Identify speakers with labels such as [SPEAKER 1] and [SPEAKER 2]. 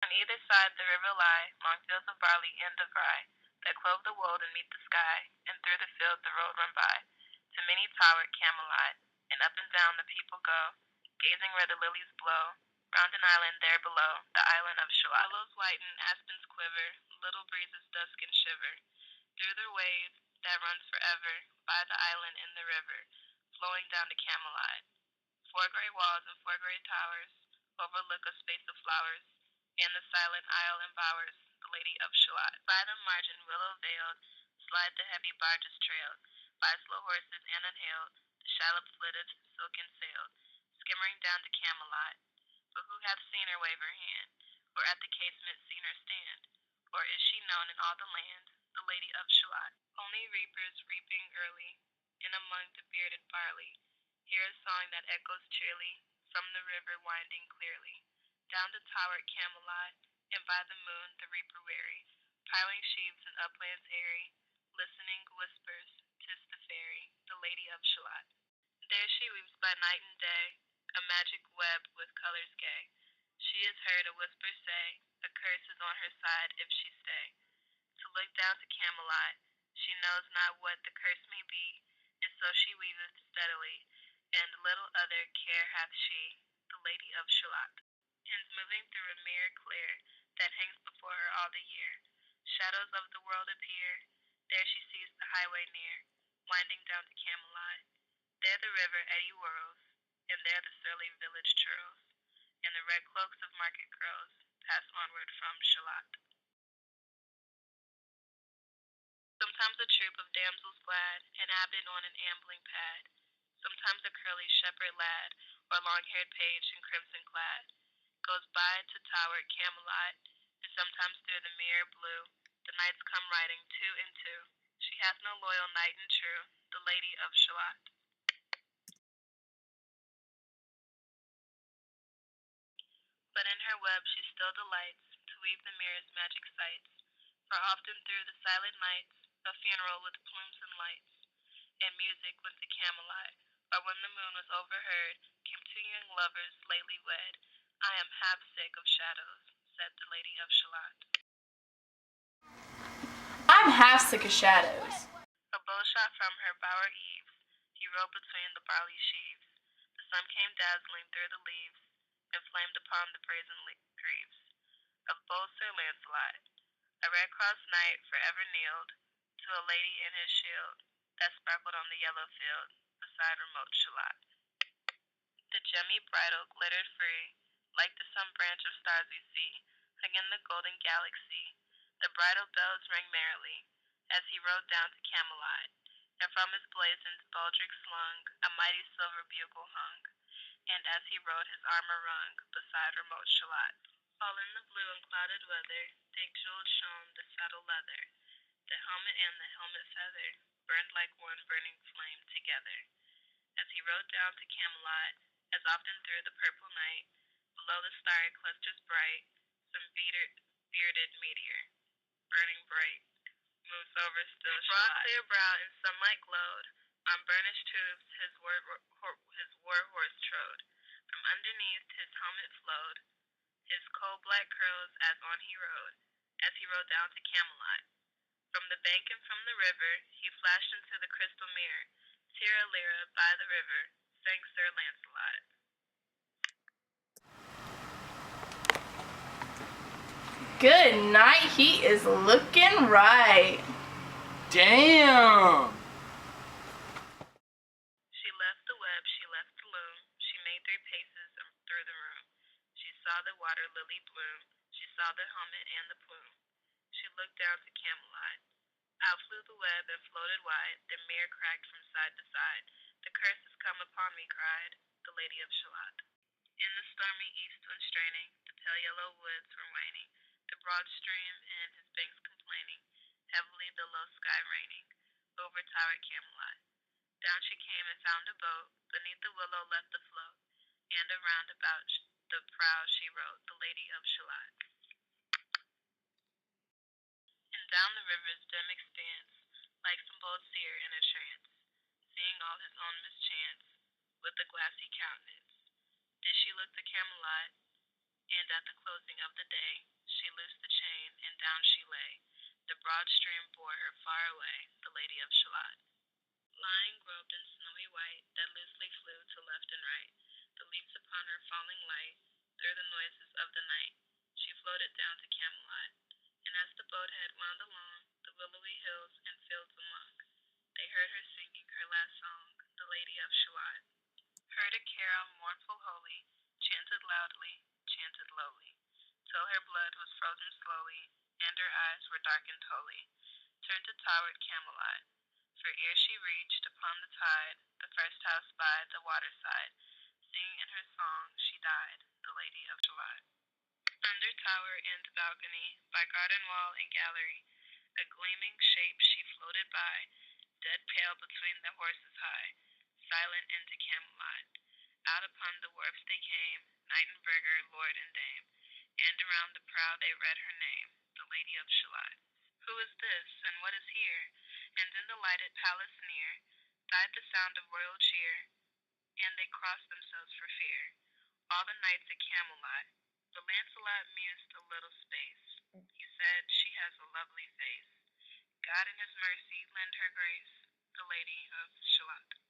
[SPEAKER 1] On either side the river lie, long fields of barley and of rye, that clove the wold and meet the sky, and through the fields the road run by, to many towered Camelot, and up and down the people go, gazing where the lilies blow, round an island there below, the island of Shalott. Willows whiten, aspens quiver, little breezes dusk and shiver, through the wave that runs forever, by the island in the river, flowing down to Camelot. Four gray walls and four gray towers overlook a space of flowers, and the silent isle embowers the Lady of Shalott. By the margin, willow veiled, slide the heavy barges trailed by slow horses and unhailed. The shallop flitted, silken sailed, skimmering down to Camelot. But who hath seen her wave her hand, or at the casement seen her stand? Or is she known in all the land, the Lady of Shalott? Only reapers reaping early, in among the bearded barley, hear a song that echoes cheerly from the river winding clearly, down to towered Camelot, and by the moon the reaper weary, piling sheaves in uplands airy, listening whispers, "'Tis the fairy, the Lady of Shalott." There she weaves by night and day, a magic web with colors gay. She is heard a whisper say, a curse is on her side if she stay. To look down to Camelot, she knows not what the curse may be, and so she weaveth steadily, and little other care hath she, the Lady of Shalott. Hens moving through a mirror clear, that hangs before her all the year. Shadows of the world appear, there she sees the highway near, winding down to Camelot. There the river eddy whirls, and there the surly village churls, and the red cloaks of market crows pass onward from Shalott. Sometimes a troop of damsels glad, and abbot on an ambling pad, sometimes a curly shepherd lad, or long-haired page in crimson clad, goes by to towered Camelot, and sometimes through the mirror blue, the knights come riding two and two. She hath no loyal knight and true, the Lady of Shalott. But in her web she still delights to weave the mirror's magic sights, for often through the silent nights a funeral with plumes and lights, and music went to Camelot, or when the moon was overheard, came two young lovers lately wed. I am half sick of shadows, said the Lady of Shalott.
[SPEAKER 2] I'm half sick of shadows.
[SPEAKER 1] A bow shot from her bower eaves, he rode between the barley sheaves. The sun came dazzling through the leaves, and flamed upon the brazen greaves of bold Sir Lancelot. A red-crossed knight forever kneeled to a lady in his shield, that sparkled on the yellow field, beside remote Shalott. The gemmy bridle glittered free, like the some branch of stars we see, hung in the golden galaxy. The bridle bells rang merrily, as he rode down to Camelot, and from his blazoned baldric slung a mighty silver bugle hung, and as he rode his armor rung beside remote Shalott. All in the blue and clouded weather, thick jeweled shone the saddle leather, the helmet and the helmet feather burned like one burning flame together. As he rode down to Camelot, as often through the purple night, below the starry clusters bright, some bearded meteor, burning bright, moves over still Shalott. Broad clear brow in sunlight glowed, on burnished hooves his war horse trode, from underneath his helmet flowed, his coal-black curls as on he rode down to Camelot. From the bank and from the river, he flashed into the crystal mirror. Tira-lira by the river, sang Sir Lancelot.
[SPEAKER 2] Good night, he is looking right.
[SPEAKER 3] Damn!
[SPEAKER 1] She left the web, she left the loom, she made 3 paces through the room. She saw the water lily bloom, she saw the helmet and the plume. She looked down to Camelot. Out flew the web and floated wide, the mirror cracked from side to side. The curse has come upon me, cried the Lady of Shalott. In the stormy east when straining, the pale yellow woods were waning, the broad stream and his banks complaining, heavily the low sky raining, over towered Camelot. Down she came and found a boat, beneath the willow left afloat, and around about the prow she rode, the Lady of Shalott. And down the river's dim expanse, like some bold seer in a trance, seeing all his own mischance, with a glassy countenance, did she look to Camelot, And at the closing of the day, she loosed the chain, and down she lay. The broad stream bore her far away, the Lady of Shalott. Lying robed in snowy white, that loosely flew to left and right, the leaves upon her falling light, through the noises of the night, she floated down to Camelot. And as the boat head wound along, the willowy hills and fields among, they heard her singing her last song, the Lady of Shalott. Heard a carol mournful holy, chanted loudly, chanted lowly, till her blood was frozen slowly, and her eyes were darkened wholly, turned to towered Camelot. For ere she reached upon the tide the first house by the waterside, singing in her song she died, the Lady of Shalott. Under tower and balcony, by garden wall and gallery, a gleaming shape she floated by, dead pale between the horses high, silent into Camelot. Out upon the wharfs they came, knight and burgher, lord and dame, and around the prow they read her name, the Lady of Shalott. Who is this, and what is here? And in the lighted palace near died the sound of royal cheer, and they crossed themselves for fear, all the knights at Camelot. But Lancelot mused a little space. He said, she has a lovely face. God in his mercy lend her grace, the Lady of Shalott.